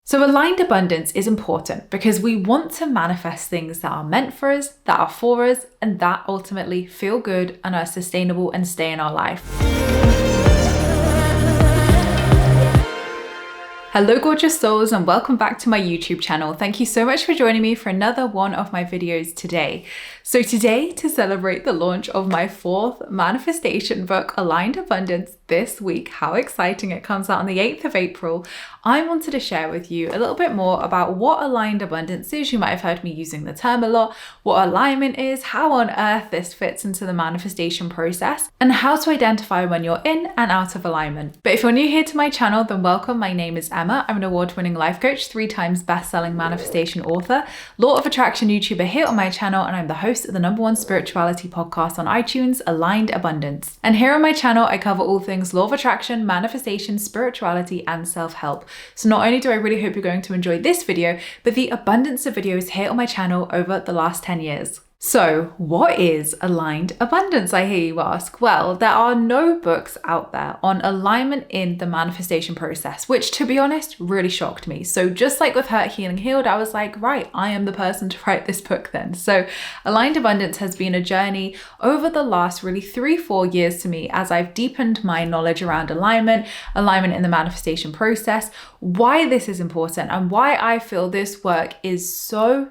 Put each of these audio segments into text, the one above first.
So aligned abundance is important because we want to manifest things that are meant for us, that are for us, and that ultimately feel good and are sustainable and stay in our life. Hello gorgeous souls, and welcome back to my YouTube channel. Thank you so much for joining me for another one of my videos today. So today, to celebrate the launch of my 4th manifestation book, Aligned Abundance, this week, how exciting, it comes out on the 8th of April, I wanted to share with you a little bit more about what aligned abundance is. You might have heard me using the term a lot, what alignment is, how on earth this fits into the manifestation process, and how to identify when you're in and out of alignment. But if you're new here to my channel, then welcome. My name is Emma. I'm an award-winning life coach, 3 times best-selling manifestation author, law of attraction YouTuber here on my channel, and I'm the host of the #1 spirituality podcast on iTunes, Aligned Abundance. And here on my channel, I cover all things law of attraction, manifestation, spirituality, and self-help. So not only do I really hope you're going to enjoy this video, but the abundance of videos here on my channel over the last 10 years. So what is aligned abundance, I hear you ask? Well, there are no books out there on alignment in the manifestation process, which to be honest, really shocked me. So just like with Hurt, Healing, Healed, I was like, right, I am the person to write this book then. So aligned abundance has been a journey over the last really 3-4 years to me as I've deepened my knowledge around alignment in the manifestation process, why this is important and why I feel this work is so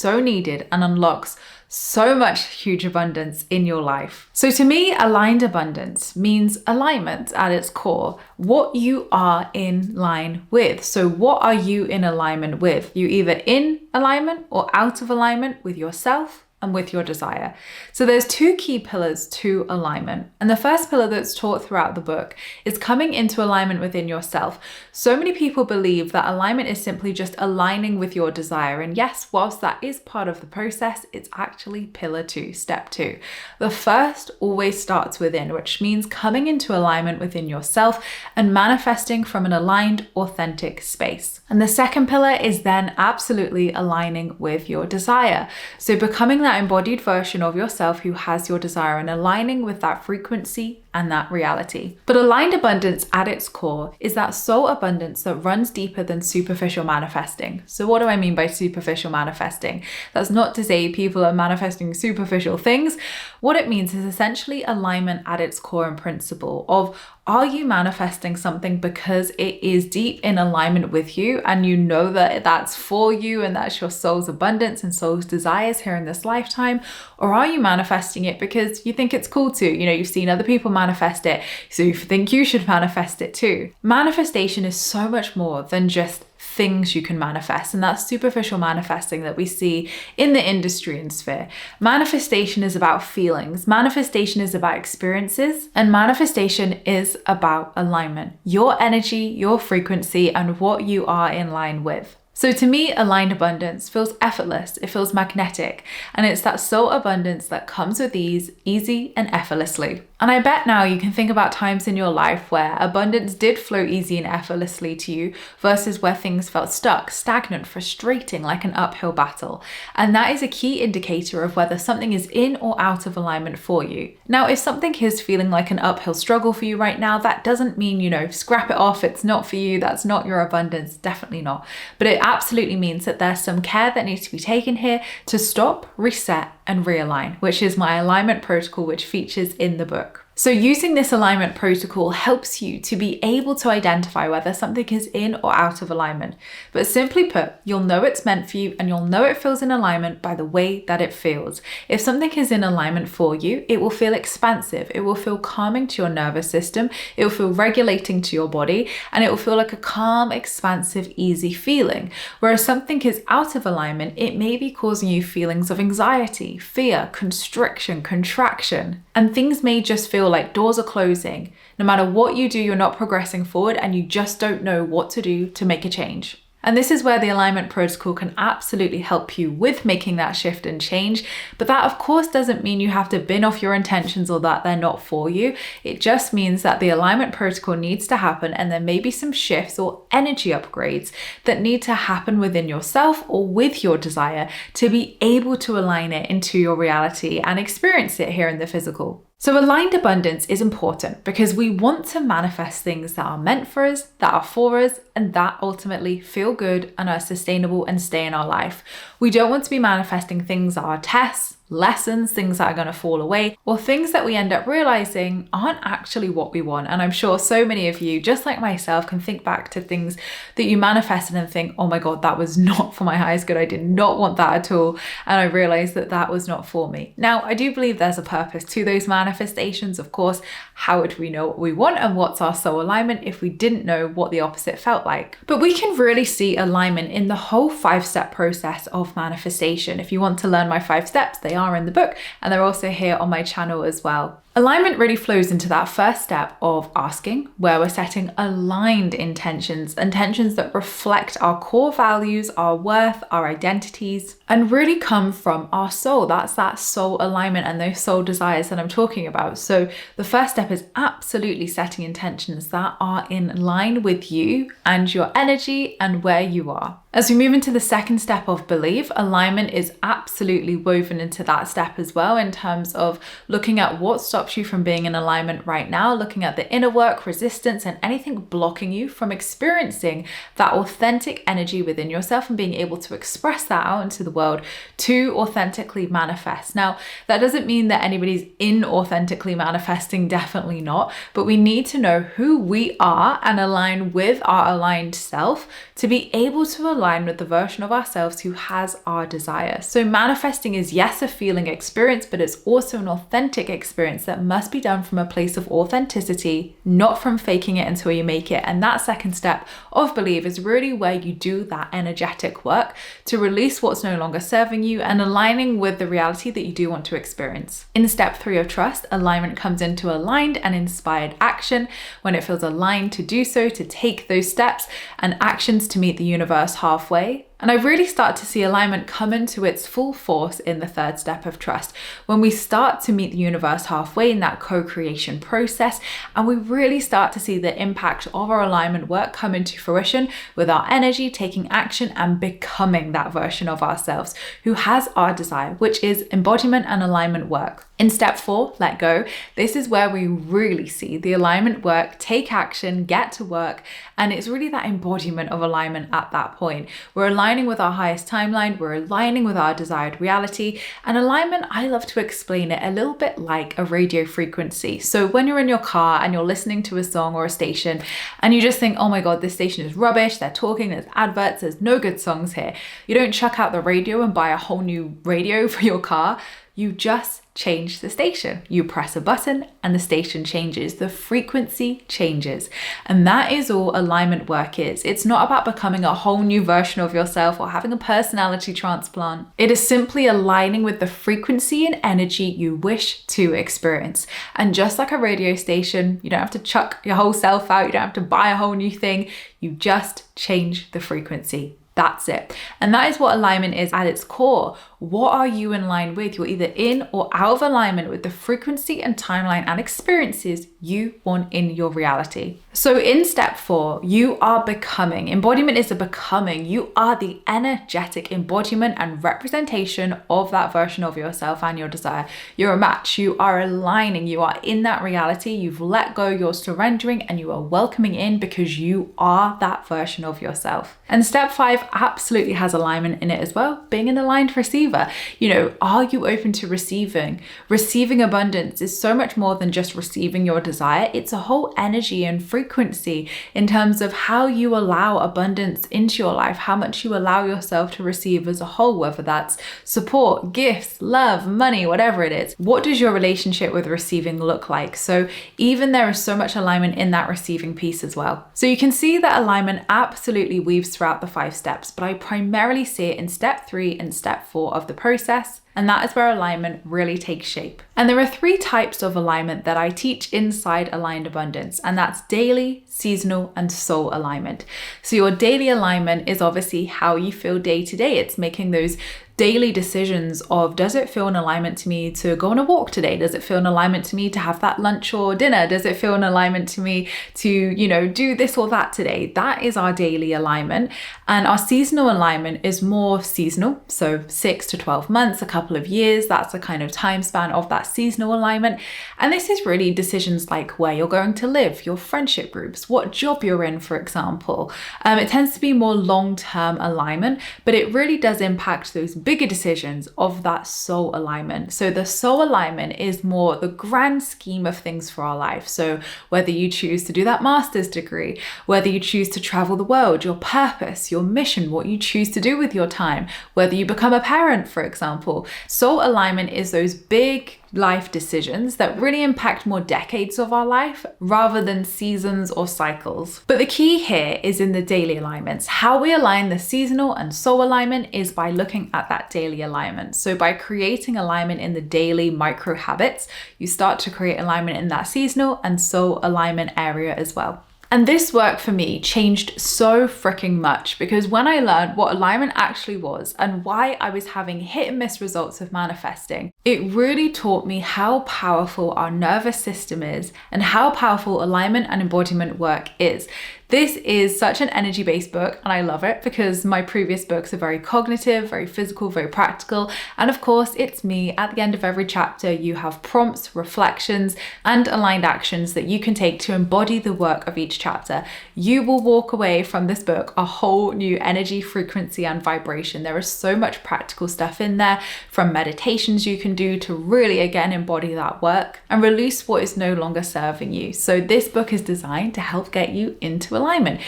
needed and unlocks so much huge abundance in your life. So to me, aligned abundance means alignment at its core, what you are in line with. So what are you in alignment with? You either in alignment or out of alignment with yourself and with your desire. So there's 2 key pillars to alignment. And the first pillar that's taught throughout the book is coming into alignment within yourself. So many people believe that alignment is simply just aligning with your desire. And yes, whilst that is part of the process, it's actually pillar 2, step 2. The first always starts within, which means coming into alignment within yourself and manifesting from an aligned, authentic space. And the second pillar is then absolutely aligning with your desire. So becoming that embodied version of yourself who has your desire and aligning with that frequency and that reality. But aligned abundance at its core is that soul abundance that runs deeper than superficial manifesting. So what do I mean by superficial manifesting? That's not to say people are manifesting superficial things. What it means is essentially alignment at its core and principle of, are you manifesting something because it is deep in alignment with you and you know that that's for you and that's your soul's abundance and soul's desires here in this lifetime? Or are you manifesting it because you think it's cool to? You know, you've seen other people manifest it, so you think you should manifest it too. Manifestation is so much more than just things you can manifest, and that's superficial manifesting that we see in the industry and sphere. Manifestation is about feelings, manifestation is about experiences, and manifestation is about alignment, your energy, your frequency, and what you are in line with. So to me, aligned abundance feels effortless, it feels magnetic, and it's that soul abundance that comes with ease, easy and effortlessly. And I bet now you can think about times in your life where abundance did flow easy and effortlessly to you versus where things felt stuck, stagnant, frustrating, like an uphill battle. And that is a key indicator of whether something is in or out of alignment for you. Now, if something is feeling like an uphill struggle for you right now, that doesn't mean, scrap it off, it's not for you, that's not your abundance, definitely not. But it absolutely means that there's some care that needs to be taken here to stop, reset, and realign, which is my alignment protocol, which features in the book. So using this alignment protocol helps you to be able to identify whether something is in or out of alignment. But simply put, you'll know it's meant for you and you'll know it feels in alignment by the way that it feels. If something is in alignment for you, it will feel expansive, it will feel calming to your nervous system, it will feel regulating to your body, and it will feel like a calm, expansive, easy feeling. Whereas something is out of alignment, it may be causing you feelings of anxiety, fear, constriction, contraction, and things may just feel like doors are closing. No matter what you do, you're not progressing forward and you just don't know what to do to make a change. And this is where the alignment protocol can absolutely help you with making that shift and change. But that of course doesn't mean you have to bin off your intentions or that they're not for you. It just means that the alignment protocol needs to happen and there may be some shifts or energy upgrades that need to happen within yourself or with your desire to be able to align it into your reality and experience it here in the physical. So aligned abundance is important because we want to manifest things that are meant for us, that are for us, and that ultimately feel good and are sustainable and stay in our life. We don't want to be manifesting things that are tests, lessons, things that are going to fall away, or things that we end up realizing aren't actually what we want. And I'm sure so many of you, just like myself, can think back to things that you manifested and think, oh my God, that was not for my highest good. I did not want that at all. And I realized that that was not for me. Now, I do believe there's a purpose to those manifestations. Of course, how would we know what we want and what's our soul alignment if we didn't know what the opposite felt like? But we can really see alignment in the whole 5-step process of manifestation. If you want to learn my 5 steps, they are in the book and they're also here on my channel as well. Alignment really flows into that first step of asking, where we're setting aligned intentions that reflect our core values, our worth, our identities, and really come from our soul. That's that soul alignment and those soul desires that I'm talking about. So the first step is absolutely setting intentions that are in line with you and your energy and where you are. As we move into the second step of belief, alignment is absolutely woven into that step as well, in terms of looking at what stops you from being in alignment right now, looking at the inner work, resistance, and anything blocking you from experiencing that authentic energy within yourself and being able to express that out into the world to authentically manifest. Now, that doesn't mean that anybody's inauthentically manifesting, definitely not, but we need to know who we are and align with our aligned self to be able to align with the version of ourselves who has our desire. So manifesting is, yes, a feeling experience, but it's also an authentic experience that must be done from a place of authenticity, not from faking it until you make it. And that second step of belief is really where you do that energetic work to release what's no longer serving you and aligning with the reality that you do want to experience. In step 3 of trust, alignment comes into aligned and inspired action when it feels aligned to do so, to take those steps and actions to meet the universe halfway. And I really start to see alignment come into its full force in the third step of trust, when we start to meet the universe halfway in that co-creation process, and we really start to see the impact of our alignment work come into fruition with our energy, taking action and becoming that version of ourselves who has our desire, which is embodiment and alignment work. In step 4, let go, this is where we really see the alignment work, take action, get to work, and it's really that embodiment of alignment at that point. We're aligning with our highest timeline, we're aligning with our desired reality, and alignment, I love to explain it a little bit like a radio frequency. So when you're in your car and you're listening to a song or a station and you just think, oh my God, this station is rubbish, they're talking, there's adverts, there's no good songs here. You don't chuck out the radio and buy a whole new radio for your car. You just change the station. You press a button and the station changes. The frequency changes. And that is all alignment work is. It's not about becoming a whole new version of yourself or having a personality transplant. It is simply aligning with the frequency and energy you wish to experience. And just like a radio station, you don't have to chuck your whole self out. You don't have to buy a whole new thing. You just change the frequency. That's it. And that is what alignment is at its core. What are you in line with? You're either in or out of alignment with the frequency and timeline and experiences you want in your reality. So in step 4, you are becoming. Embodiment is a becoming. You are the energetic embodiment and representation of that version of yourself and your desire. You're a match. You are aligning. You are in that reality. You've let go. You're surrendering and you are welcoming in because you are that version of yourself. And step 5 absolutely has alignment in it as well. Being an aligned receiver. You know, are you open to receiving? Receiving abundance is so much more than just receiving your desire. It's a whole energy and frequency in terms of how you allow abundance into your life, how much you allow yourself to receive as a whole, whether that's support, gifts, love, money, whatever it is. What does your relationship with receiving look like? So even there is so much alignment in that receiving piece as well. So you can see that alignment absolutely weaves throughout the 5 steps, but I primarily see it in step 3 and step 4 of the process. And that is where alignment really takes shape. And there are 3 types of alignment that I teach inside Aligned Abundance, and that's daily, seasonal, and soul alignment. So your daily alignment is obviously how you feel day to day. It's making those daily decisions of, does it feel in alignment to me to go on a walk today? Does it feel in alignment to me to have that lunch or dinner? Does it feel in alignment to me to, you know, do this or that today? That is our daily alignment. And our seasonal alignment is more seasonal. So 6 to 12 months, a couple couple of years. That's the kind of time span of that seasonal alignment. And this is really decisions like where you're going to live, your friendship groups, what job you're in, for example. It tends to be more long-term alignment, but it really does impact those bigger decisions of that soul alignment. So the soul alignment is more the grand scheme of things for our life. So whether you choose to do that master's degree, whether you choose to travel the world, your purpose, your mission, what you choose to do with your time, whether you become a parent, for example. Soul alignment is those big life decisions that really impact more decades of our life rather than seasons or cycles. But the key here is in the daily alignments. How we align the seasonal and soul alignment is by looking at that daily alignment. So by creating alignment in the daily micro habits, you start to create alignment in that seasonal and soul alignment area as well. And this work for me changed so freaking much, because when I learned what alignment actually was and why I was having hit and miss results of manifesting, it really taught me how powerful our nervous system is and how powerful alignment and embodiment work is. This is such an energy-based book, and I love it because my previous books are very cognitive, very physical, very practical. And of course, it's me. At the end of every chapter, you have prompts, reflections, and aligned actions that you can take to embody the work of each chapter. You will walk away from this book a whole new energy, frequency, and vibration. There is so much practical stuff in there, from meditations you can do to really, again, embody that work and release what is no longer serving you. So this book is designed to help get you into alignment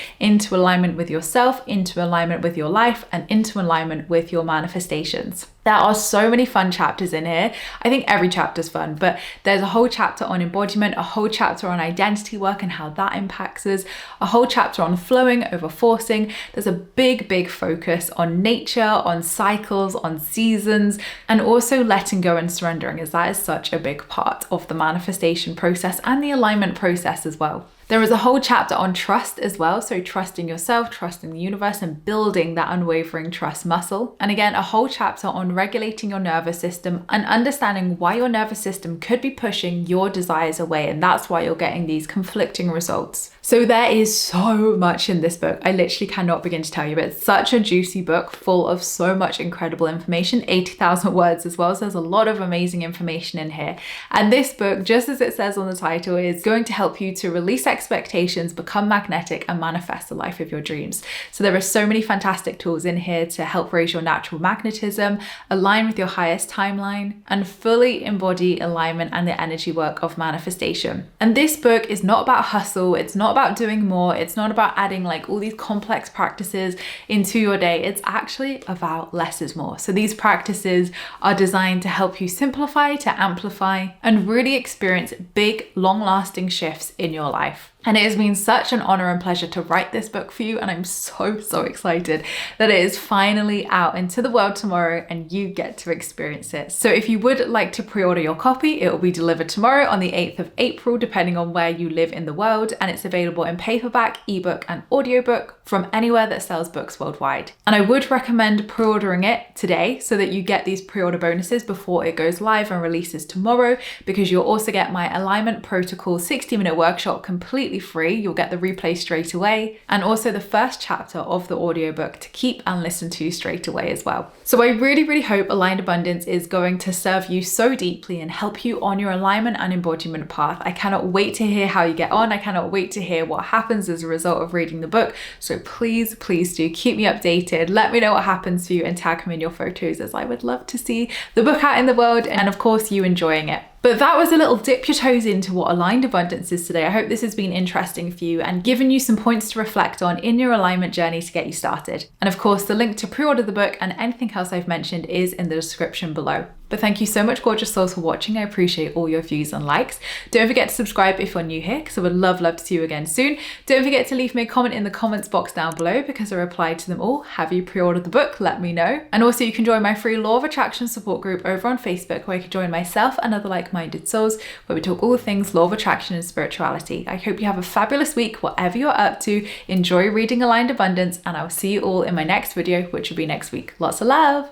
with yourself, into alignment with your life, and into alignment with your manifestations. There are so many fun chapters in here. I think every chapter is fun, but there's a whole chapter on embodiment, a whole chapter on identity work and how that impacts us, a whole chapter on flowing over forcing. There's a big focus on nature, on cycles, on seasons, and also letting go and surrendering, as that is such a big part of the manifestation process and the alignment process as well. There is a whole chapter on trust as well. So trusting yourself, trusting the universe, and building that unwavering trust muscle. And again, a whole chapter on regulating your nervous system and understanding why your nervous system could be pushing your desires away. And that's why you're getting these conflicting results. So there is so much in this book. I literally cannot begin to tell you, but it's such a juicy book full of so much incredible information, 80,000 words as well. So there's a lot of amazing information in here. And this book, just as it says on the title, is going to help you to release expectations, become magnetic, and manifest the life of your dreams. So there are so many fantastic tools in here to help raise your natural magnetism, align with your highest timeline, and fully embody alignment and the energy work of manifestation. And this book is not about hustle. It's not about doing more. It's not about adding like all these complex practices into your day. It's actually about less is more. So these practices are designed to help you simplify, to amplify, and really experience big, long-lasting shifts in your life. And it has been such an honor and pleasure to write this book for you. And I'm so excited that it is finally out into the world tomorrow and you get to experience it. So if you would like to pre-order your copy, it will be delivered tomorrow on the 8th of April, depending on where you live in the world. And it's available in paperback, ebook, and audiobook from anywhere that sells books worldwide. And I would recommend pre-ordering it today so that you get these pre-order bonuses before it goes live and releases tomorrow, because you'll also get my Alignment Protocol 60-minute workshop completely free. You'll get the replay straight away, and also the first chapter of the audiobook to keep and listen to straight away as well. So I really hope Aligned Abundance is going to serve you so deeply and help you on your alignment and embodiment path. I cannot wait to hear how you get on. I cannot wait to hear what happens as a result of reading the book. So please do keep me updated. Let me know what happens for you and tag me in your photos, as I would love to see the book out in the world and of course you enjoying it. But that was a little dip your toes into what aligned abundance is today. I hope this has been interesting for you and given you some points to reflect on in your alignment journey to get you started. And of course, the link to pre-order the book and anything else I've mentioned is in the description below. But thank you so much, gorgeous souls, for watching. I appreciate all your views and likes. Don't forget to subscribe if you're new here, because I would love to see you again soon. Don't forget to leave me a comment in the comments box down below, because I reply to them all. Have you pre-ordered the book? Let me know. And also you can join my free Law of Attraction support group over on Facebook, where you can join myself and other like-minded souls, where we talk all things Law of Attraction and spirituality. I hope you have a fabulous week, whatever you're up to. Enjoy reading Aligned Abundance, and I'll see you all in my next video, which will be next week. Lots of love.